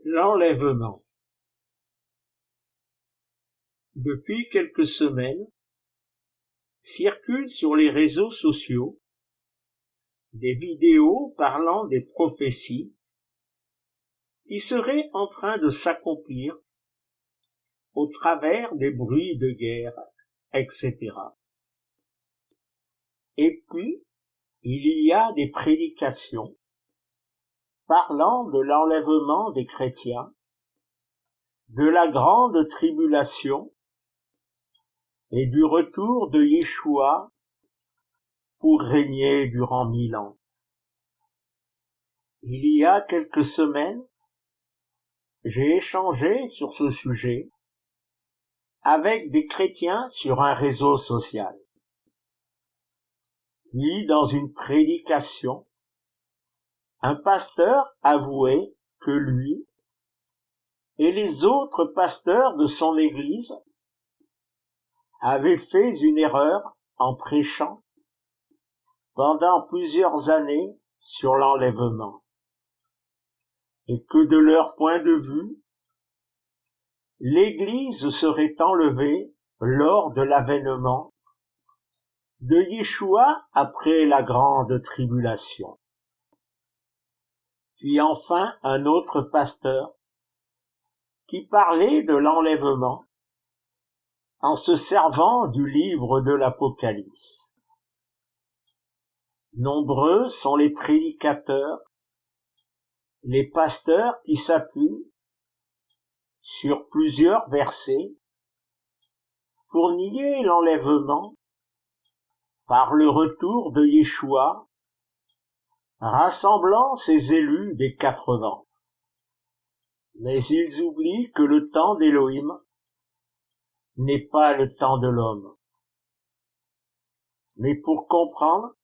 L'enlèvement. Depuis quelques semaines, circulent sur les réseaux sociaux des vidéos parlant des prophéties qui seraient en train de s'accomplir au travers des bruits de guerre, etc. Et puis, il y a des prédications parlant de l'enlèvement des chrétiens, de la grande tribulation et du retour de Yeshua pour régner durant 1000 ans. Il y a quelques semaines, j'ai échangé sur ce sujet avec des chrétiens sur un réseau social. Puis, dans une prédication, un pasteur avouait que lui et les autres pasteurs de son église avaient fait une erreur en prêchant pendant plusieurs années sur l'enlèvement, et que de leur point de vue, l'Église serait enlevée lors de l'avènement de Yeshua après la grande tribulation. Puis enfin un autre pasteur qui parlait de l'enlèvement en se servant du livre de l'Apocalypse. Nombreux sont les prédicateurs, les pasteurs qui s'appuient sur plusieurs versets pour nier l'enlèvement par le retour de Yeshua, rassemblant ses élus des 4 vents. Mais ils oublient que le temps d'Élohim n'est pas le temps de l'homme. Mais pour comprendre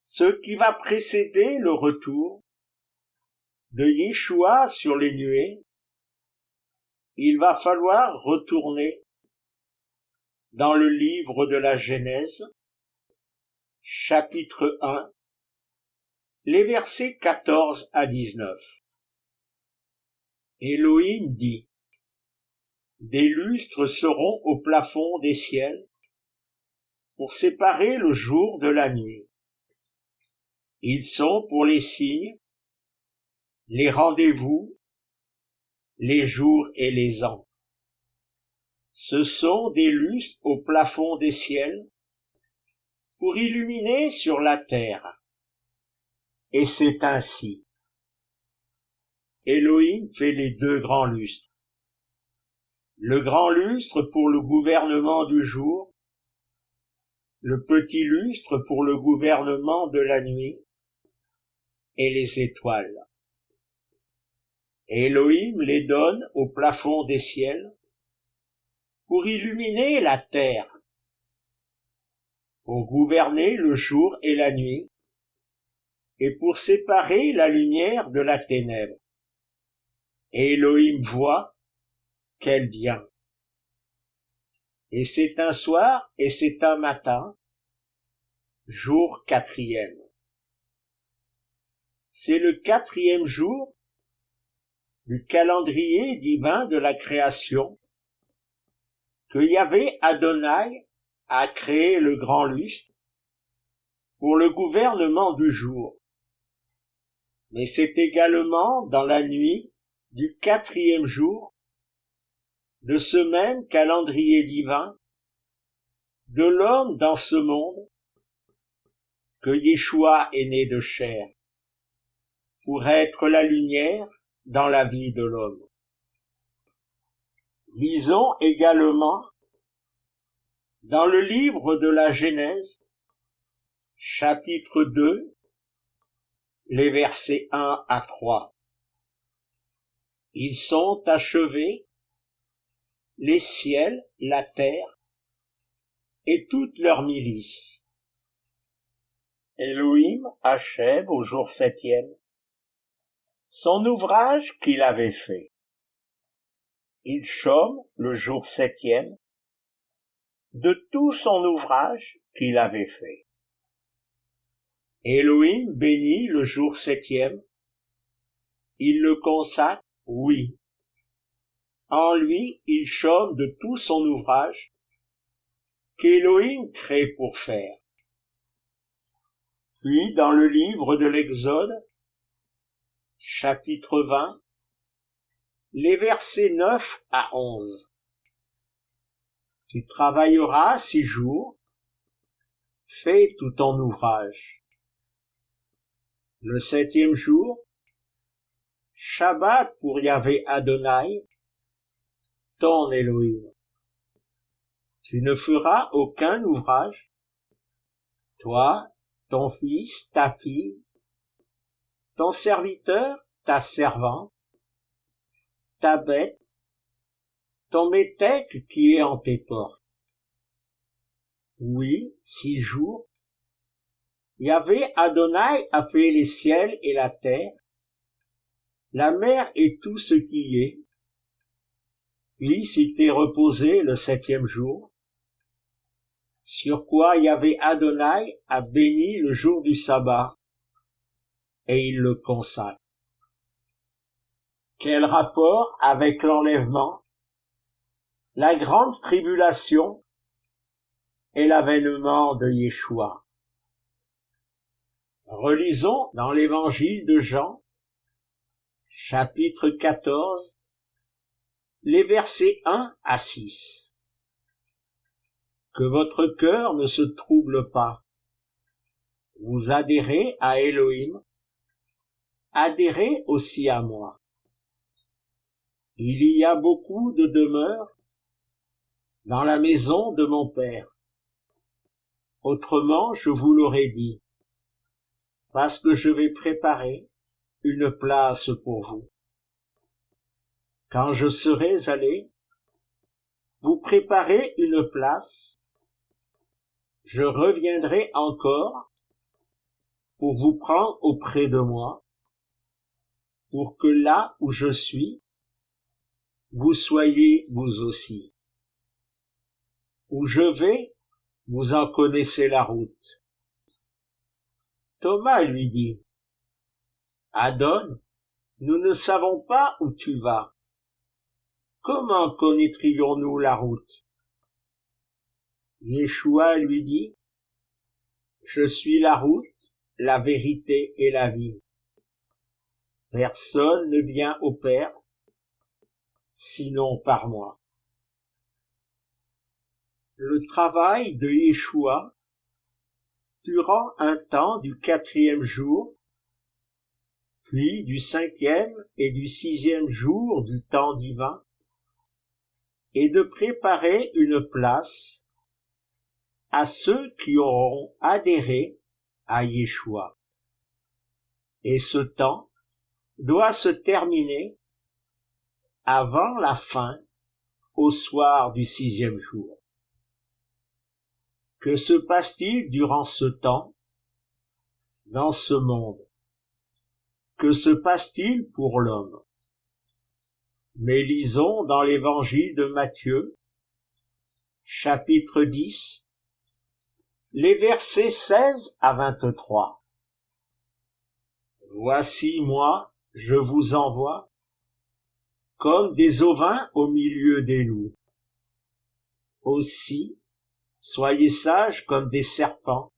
ce qui va précéder le retour de Yeshua sur les nuées, il va falloir retourner dans le livre de la Genèse, chapitre 1, les versets 14 à 19. Elohim dit: des lustres seront au plafond des ciels pour séparer le jour de la nuit. Ils sont pour les signes, les rendez-vous, les jours et les ans. Ce sont des lustres au plafond des ciels pour illuminer sur la terre. Et c'est ainsi. Elohim fait les 2 grands lustres. Le grand lustre pour le gouvernement du jour, le petit lustre pour le gouvernement de la nuit, et les étoiles. Elohim les donne au plafond des ciels pour illuminer la terre, pour gouverner le jour et la nuit, et pour séparer la lumière de la ténèbre. Et Elohim voit, quel bien. Et c'est un soir et c'est un matin, jour 4e. C'est le 4e jour du calendrier divin de la création que Yahvé Adonai a créé le grand lustre pour le gouvernement du jour. Mais c'est également dans la nuit du 4e jour de ce même calendrier divin de l'homme dans ce monde que Yeshua est né de chair pour être la lumière dans la vie de l'homme. Lisons également dans le livre de la Genèse, chapitre 2, les versets 1 à 3. Ils sont achevés, les ciels, la terre, et toute leur milice. Elohim achève au jour 7e son ouvrage qu'il avait fait. Il chôme le jour 7e de tout son ouvrage qu'il avait fait. Elohim bénit le jour 7e, il le consacre Oui. En lui, il chôme de tout son ouvrage qu'Élohim crée pour faire. Puis, dans le livre de l'Exode, chapitre 20, les versets 9 à 11. Tu travailleras 6 jours, fais tout ton ouvrage. Le 7e jour, Shabbat pour Yahvé Adonai, ton Élohim. Tu ne feras aucun ouvrage, toi, ton fils, ta fille, ton serviteur, ta servante, ta bête, ton métèque qui est en tes portes. Oui, 6 jours, Yahvé Adonai a fait les ciels et la terre, la mer et tout ce qui y est. Puis s'il t'est reposé le 7e jour, sur quoi Yahvé Adonai a béni le jour du sabbat, et il le consacre. Quel rapport avec l'enlèvement, la grande tribulation et l'avènement de Yeshua? Relisons dans l'évangile de Jean, chapitre 14, les versets 1 à 6. Que votre cœur ne se trouble pas. Vous adhérez à Elohim, adhérez aussi à moi. Il y a beaucoup de demeures dans la maison de mon Père. Autrement, je vous l'aurais dit, parce que je vais préparer une place pour vous. Quand je serai allé, vous préparez une place, je reviendrai encore pour vous prendre auprès de moi, pour que là où je suis, vous soyez vous aussi. Où je vais, vous en connaissez la route. Thomas lui dit, Adon, nous ne savons pas où tu vas. Comment connaîtrions-nous la route? Yeshua lui dit, je suis la route, la vérité et la vie. Personne ne vient au Père, sinon par moi. Le travail de Yeshua durant un temps du 4e jour, puis du 5e et du 6e jour du temps divin, est de préparer une place à ceux qui auront adhéré à Yeshua. Et ce temps doit se terminer avant la fin, au soir du 6e jour. Que se passe-t-il durant ce temps, dans ce monde? Que se passe-t-il pour l'homme? Mais lisons dans l'évangile de Matthieu, chapitre 10, les versets 16 à 23. Voici moi, je vous envoie, comme des ovins au milieu des loups. Aussi, soyez sages comme des serpents,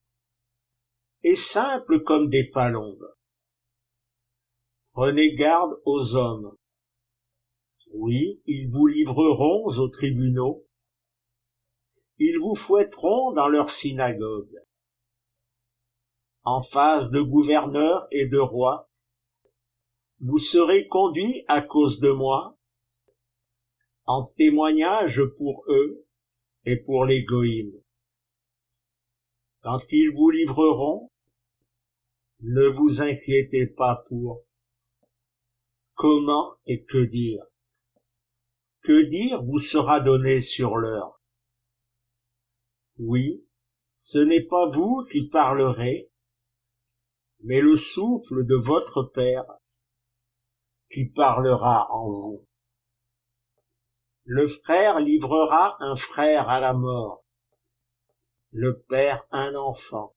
et simples comme des palombes. Prenez garde aux hommes. Oui, ils vous livreront aux tribunaux. Ils vous fouetteront dans leurs synagogues. En face de gouverneurs et de rois, vous serez conduits à cause de moi, en témoignage pour eux et pour les goïms. Quand ils vous livreront, ne vous inquiétez pas pour comment et que dire. Que dire vous sera donné sur l'heure. Oui, ce n'est pas vous qui parlerez, mais le souffle de votre Père qui parlera en vous. Le frère livrera un frère à la mort, le père un enfant,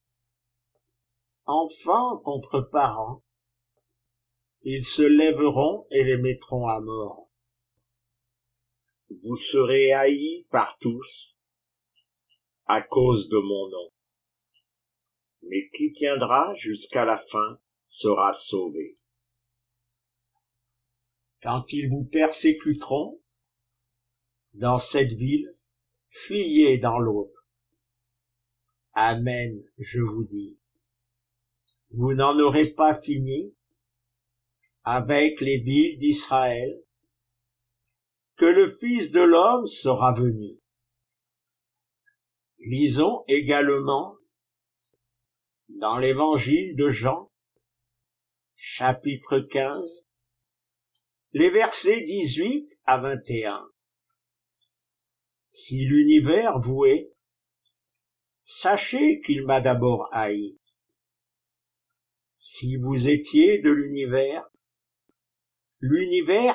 enfant contre parent, Ils se lèveront et les mettront à mort. Vous serez haïs par tous à cause de mon nom. Mais qui tiendra jusqu'à la fin sera sauvé. Quand ils vous persécuteront dans cette ville, fuyez dans l'autre. Amen, je vous dis. Vous n'en aurez pas fini avec les villes d'Israël, que le Fils de l'homme sera venu. Lisons également dans l'évangile de Jean, chapitre 15, les versets 18 à 21. Si l'univers vous hait, sachez qu'il m'a d'abord haï. Si vous étiez de l'univers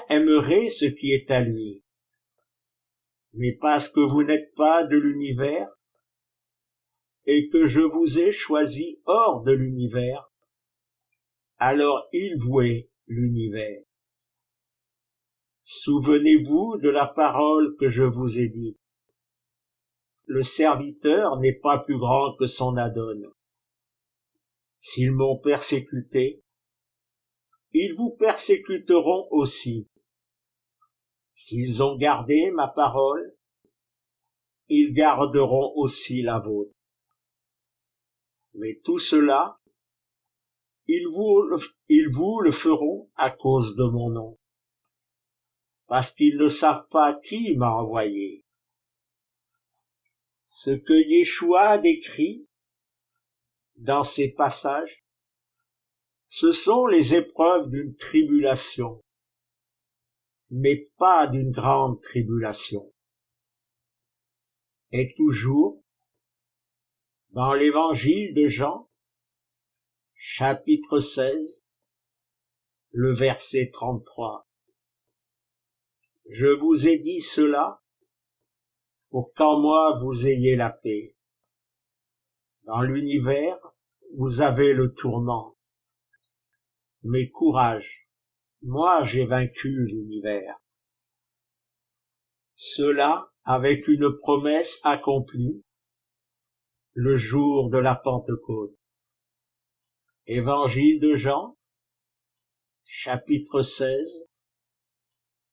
aimerait ce qui est à lui. Mais parce que vous n'êtes pas de l'univers, et que je vous ai choisi hors de l'univers, alors il vous hait l'univers. Souvenez-vous de la parole que je vous ai dite. Le serviteur n'est pas plus grand que son adone. S'ils m'ont persécuté, ils vous persécuteront aussi. S'ils ont gardé ma parole, ils garderont aussi la vôtre. Mais tout cela, ils vous le feront à cause de mon nom, parce qu'ils ne savent pas qui m'a envoyé. Ce que Yeshua décrit dans ces passages, ce sont les épreuves d'une tribulation, mais pas d'une grande tribulation. Et toujours, dans l'évangile de Jean, chapitre 16, le verset 33. Je vous ai dit cela pour qu'en moi vous ayez la paix. Dans l'univers, vous avez le tourment. Mais courage, moi j'ai vaincu l'univers. Cela avec une promesse accomplie, le jour de la Pentecôte. Évangile de Jean, chapitre 16,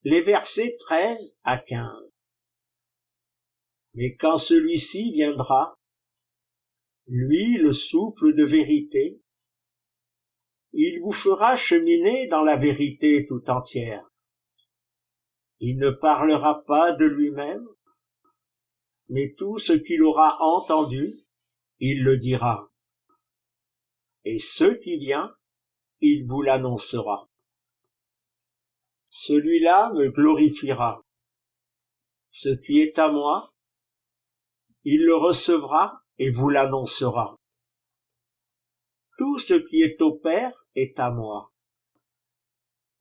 les versets 13 à 15. Mais quand celui-ci viendra, lui le souffle de vérité, il vous fera cheminer dans la vérité tout entière. Il ne parlera pas de lui-même, mais tout ce qu'il aura entendu, il le dira. Et ce qui vient, il vous l'annoncera. Celui-là me glorifiera. Ce qui est à moi, il le recevra et vous l'annoncera. Tout ce qui est au Père est à moi.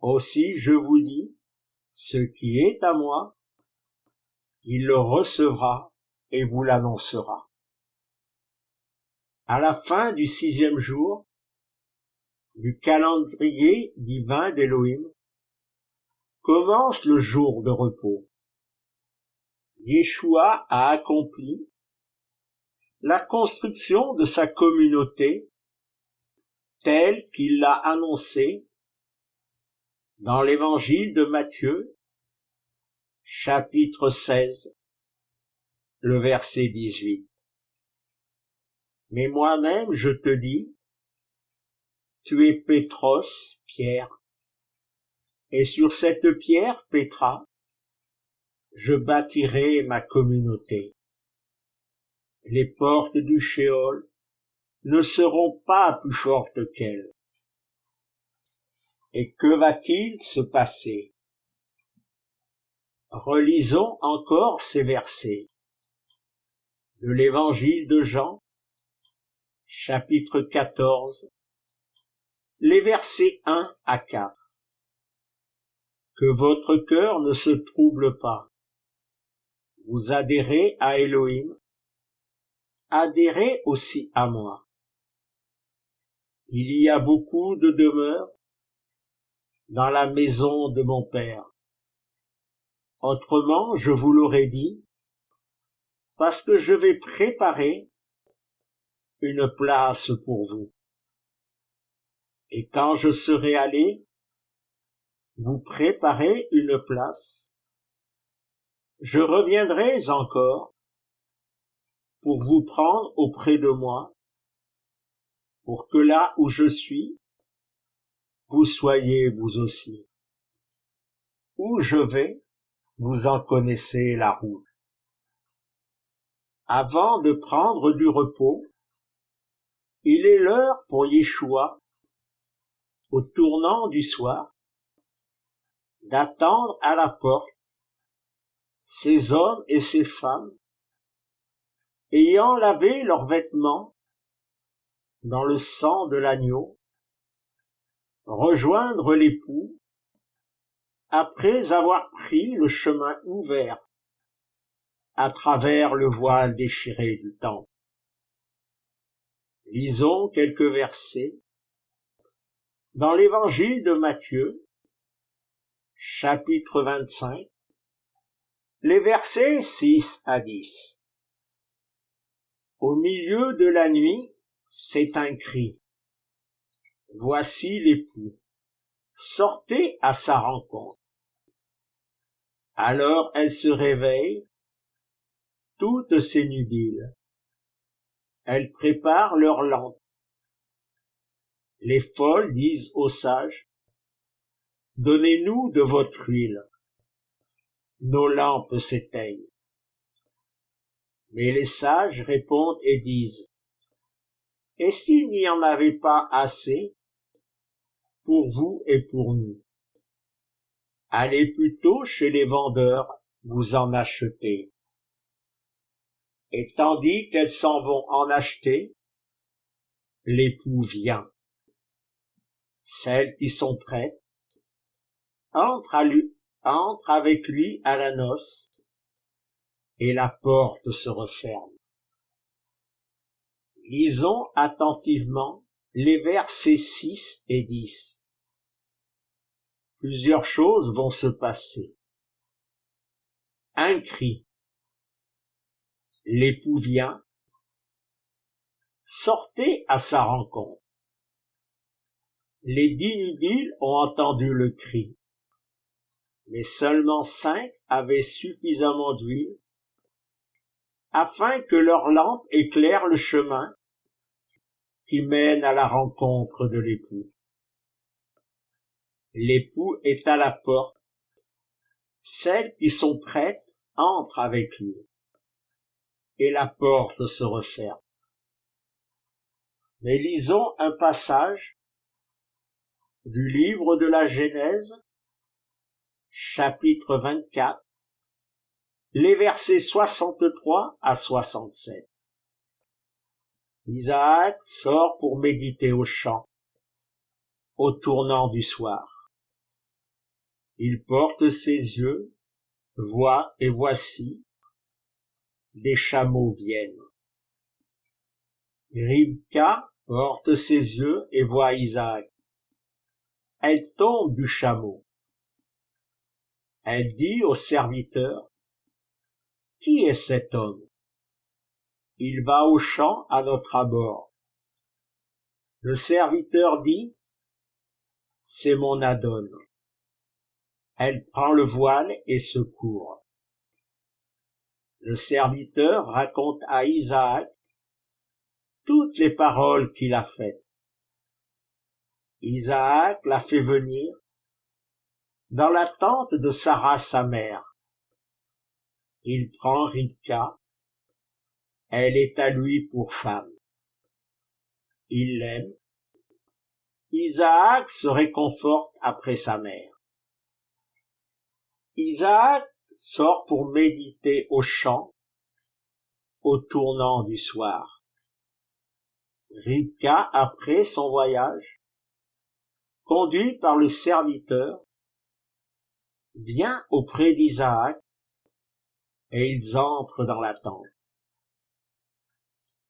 Aussi, je vous dis, ce qui est à moi, il le recevra et vous l'annoncera. À la fin du 6e jour du calendrier divin d'Élohim, commence le jour de repos. Yeshua a accompli la construction de sa communauté telle qu'il l'a annoncée dans l'évangile de Matthieu, chapitre 16, le verset 18. Mais moi-même, je te dis, tu es Pétros, Pierre, et sur cette pierre, Pétra, je bâtirai ma communauté. Les portes du Sheol ne seront pas plus fortes qu'elle. Et que va-t-il se passer? Relisons encore ces versets de l'évangile de Jean, chapitre 14, les versets 1 à 4. Que votre cœur ne se trouble pas. Vous adhérez à Elohim, adhérez aussi à moi. Il y a beaucoup de demeures. dans la maison de mon père. Autrement, je vous l'aurais dit, parce que je vais préparer une place pour vous. Et quand je serai allé vous préparer une place, je reviendrai encore pour vous prendre auprès de moi, pour que là où je suis, vous soyez vous aussi. Où je vais, vous en connaissez la route. Avant de prendre du repos, il est l'heure pour Yeshua, au tournant du soir, d'attendre à la porte ces hommes et ces femmes, ayant lavé leurs vêtements dans le sang de l'agneau, rejoindre l'époux après avoir pris le chemin ouvert à travers le voile déchiré du temple. Lisons quelques versets dans l'évangile de Matthieu, chapitre 25, les versets 6 à 10. Au milieu de la nuit, c'est un cri. Voici l'époux. Sortez à sa rencontre. Alors elle se réveille, toutes sénubiles. Elles préparent leurs lampes. Les folles disent aux sages, donnez-nous de votre huile. Nos lampes s'éteignent. Mais les sages répondent et disent, et s'il n'y en avait pas assez pour vous et pour nous? Allez plutôt chez les vendeurs, vous en acheter. Et tandis qu'elles s'en vont en acheter, l'époux vient. Celles qui sont prêtes entrent avec lui à la noce, et la porte se referme. Lisons attentivement les versets 6 et 10. Plusieurs choses vont se passer. Un cri. L'époux vient. Sortez à sa rencontre. Les 10 nubiles ont entendu le cri, mais seulement 5 avaient suffisamment d'huile afin que leur lampe éclaire le chemin qui mène à la rencontre de l'époux. L'époux est à la porte. Celles qui sont prêtes entrent avec lui, et la porte se referme. Mais lisons un passage du livre de la Genèse, chapitre 24, les versets 63 à 67. Isaac sort pour méditer au champ, au tournant du soir. Il porte ses yeux, voit et voici, des chameaux viennent. Ribka porte ses yeux et voit Isaac. Elle tombe du chameau. Elle dit au serviteur, « Qui est cet homme? Il va au champ à notre abord. » Le serviteur dit, « C'est mon Adon. » Elle prend le voile et se court. Le serviteur raconte à Isaac toutes les paroles qu'il a faites. Isaac l'a fait venir dans la tente de Sarah sa mère. Il prend Ribka, elle est à lui pour femme. Il l'aime. Isaac se réconforte après sa mère. Isaac sort pour méditer au champ, au tournant du soir. Ribka, après son voyage, conduit par le serviteur, vient auprès d'Isaac et ils entrent dans la tente.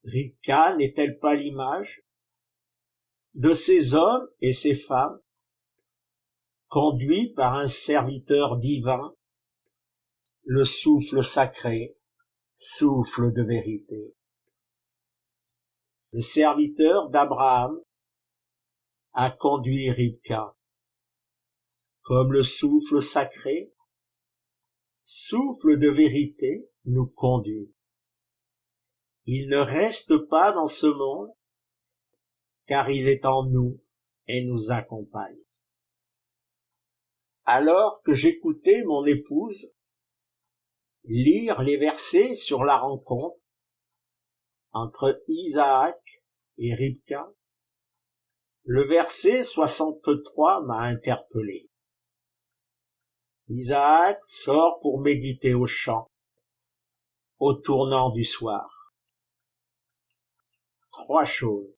Ribka n'est-elle pas l'image de ces hommes et ces femmes conduit par un serviteur divin, le souffle sacré, souffle de vérité. Le serviteur d'Abraham a conduit Ribka, comme le souffle sacré, souffle de vérité nous conduit. Il ne reste pas dans ce monde, car il est en nous et nous accompagne. Alors que j'écoutais mon épouse lire les versets sur la rencontre entre Isaac et Ribka, le verset 63 m'a interpellé. Isaac sort pour méditer au champ, au tournant du soir. 3 choses.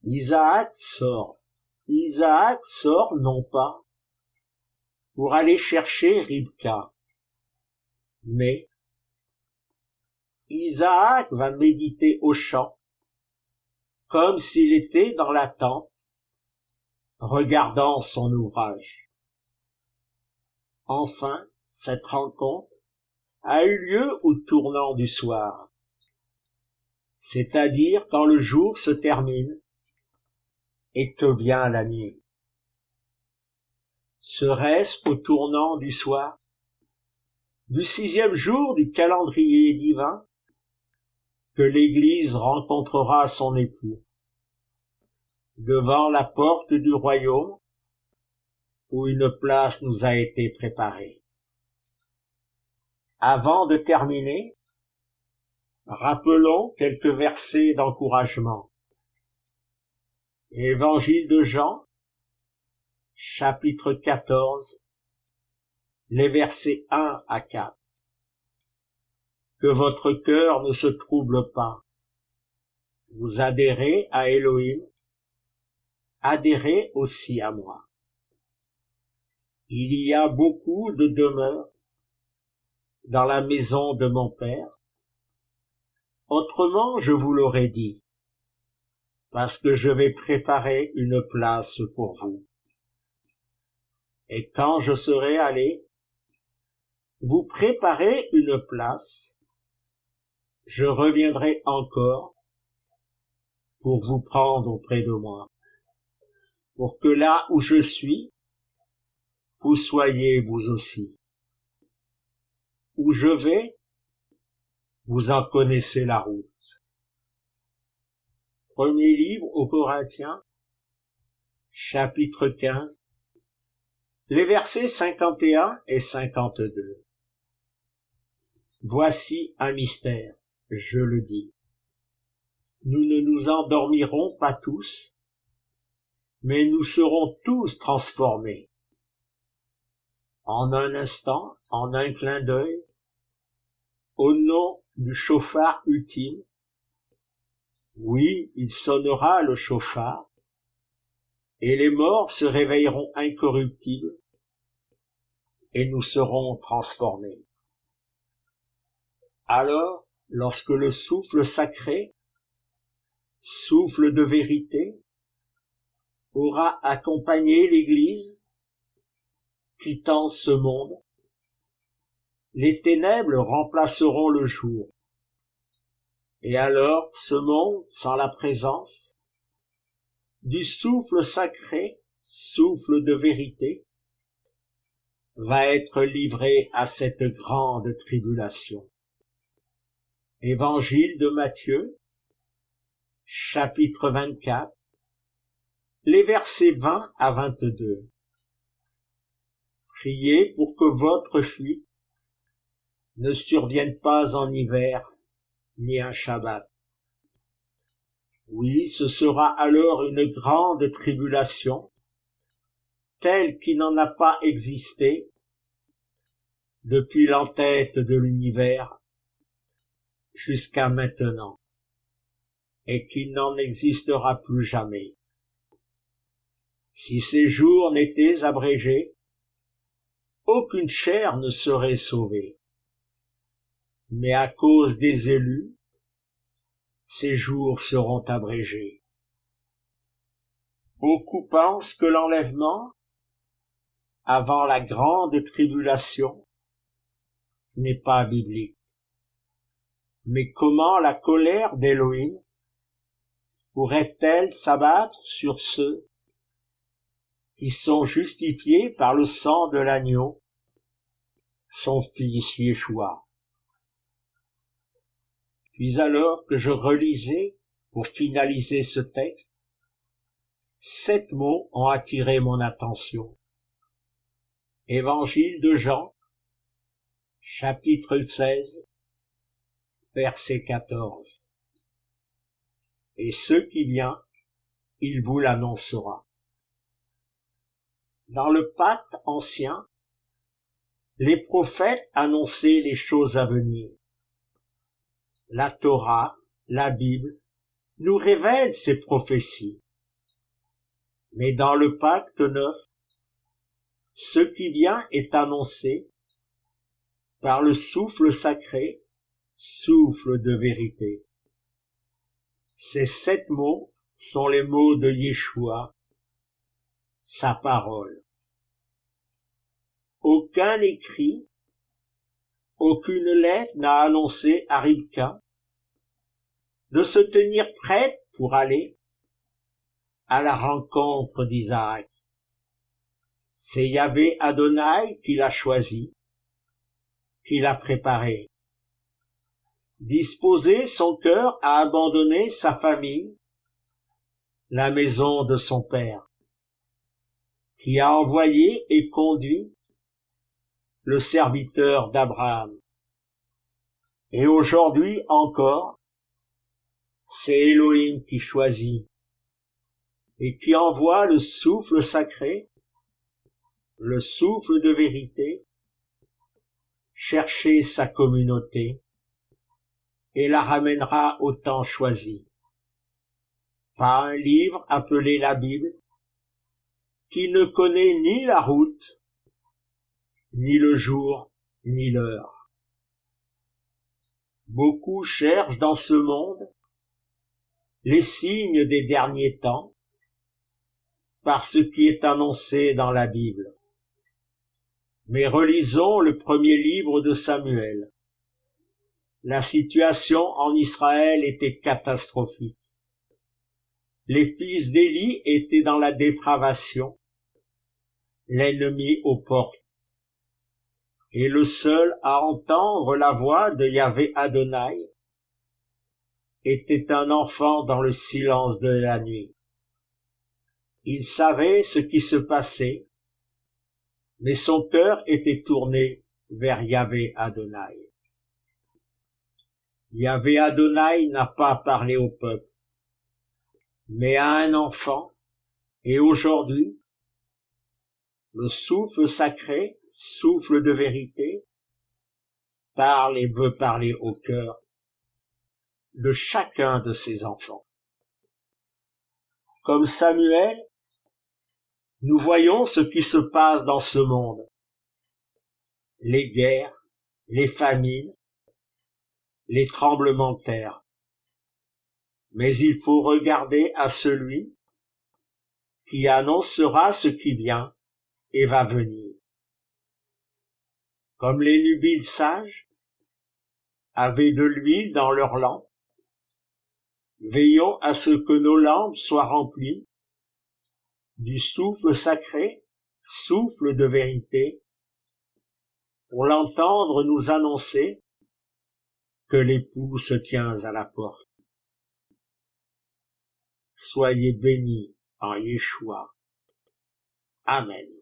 Isaac sort non pas pour aller chercher Ribka, mais Isaac va méditer au champ, comme s'il était dans la tente, regardant son ouvrage. Enfin, cette rencontre a eu lieu au tournant du soir, c'est-à-dire quand le jour se termine et que vient la nuit. Serait-ce au tournant du soir, du 6e jour du calendrier divin, que l'Église rencontrera son époux, devant la porte du royaume où une place nous a été préparée. Avant de terminer, rappelons quelques versets d'encouragement. Évangile de Jean, chapitre 14, les versets 1 à 4. Que votre cœur ne se trouble pas. Vous adhérez à Elohim, adhérez aussi à moi. Il y a beaucoup de demeures dans la maison de mon Père. Autrement, je vous l'aurais dit, parce que je vais préparer une place pour vous. Et quand je serai allé, vous préparer une place, je reviendrai encore pour vous prendre auprès de moi, pour que là où je suis, vous soyez vous aussi. Où je vais, vous en connaissez la route. Premier livre aux Corinthiens, chapitre 15, les versets 51 et 52. Voici un mystère, je le dis. Nous ne nous endormirons pas tous, mais nous serons tous transformés. En un instant, en un clin d'œil, au nom du chauffard ultime. Oui, il sonnera le chauffard, et les morts se réveilleront incorruptibles, et nous serons transformés. Alors, lorsque le souffle sacré, souffle de vérité, aura accompagné l'Église, quittant ce monde, les ténèbres remplaceront le jour. Et alors, ce monde, sans la présence du souffle sacré, souffle de vérité, va être livré à cette grande tribulation. Évangile de Matthieu, chapitre 24, les versets 20 à 22. Priez pour que votre fuite ne survienne pas en hiver, ni un Shabbat. Oui, ce sera alors une grande tribulation, telle qu'il n'en a pas existé depuis l'entête de l'univers jusqu'à maintenant, et qu'il n'en existera plus jamais. Si ces jours n'étaient abrégés, aucune chair ne serait sauvée. Mais à cause des élus, ces jours seront abrégés. Beaucoup pensent que l'enlèvement avant la grande tribulation n'est pas biblique. Mais comment la colère d'Élohim pourrait-elle s'abattre sur ceux qui sont justifiés par le sang de l'agneau, son fils Yeshua? Puis alors que je relisais, pour finaliser ce texte, 7 mots ont attiré mon attention. Évangile de Jean, chapitre 16, verset 14. Et ce qui vient, il vous l'annoncera. Dans le pacte ancien, les prophètes annonçaient les choses à venir. La Torah, la Bible, nous révèlent ces prophéties. Mais dans le pacte neuf, ce qui vient est annoncé par le souffle sacré, souffle de vérité. Ces 7 mots sont les mots de Yeshua, sa parole. Aucun écrit, aucune lettre n'a annoncé à Ribka de se tenir prête pour aller à la rencontre d'Isaac. C'est Yahvé Adonai qui l'a choisi, qui l'a préparé. Disposer son cœur à abandonner sa famille, la maison de son père, qui a envoyé et conduit le serviteur d'Abraham. Et aujourd'hui encore, c'est Elohim qui choisit et qui envoie le souffle sacré, le souffle de vérité, chercher sa communauté et la ramènera au temps choisi. Par un livre appelé la Bible, qui ne connaît ni la route, ni le jour, ni l'heure. Beaucoup cherchent dans ce monde les signes des derniers temps par ce qui est annoncé dans la Bible. Mais relisons le premier livre de Samuel. La situation en Israël était catastrophique. Les fils d'Élie étaient dans la dépravation, l'ennemi aux portes. Et le seul à entendre la voix de Yahvé Adonai était un enfant dans le silence de la nuit. Il savait ce qui se passait, mais son cœur était tourné vers Yahvé Adonai. Yahvé Adonai n'a pas parlé au peuple, mais à un enfant, et aujourd'hui, le souffle sacré, souffle de vérité, parle et veut parler au cœur de chacun de ses enfants. Comme Samuel, nous voyons ce qui se passe dans ce monde. Les guerres, les famines, les tremblements de terre. Mais il faut regarder à celui qui annoncera ce qui vient et va venir. Comme les Nubiles sages avaient de l'huile dans leurs lampes, veillons à ce que nos lampes soient remplies du souffle sacré, souffle de vérité, pour l'entendre nous annoncer que l'époux se tient à la porte. Soyez bénis en Yeshua. Amen.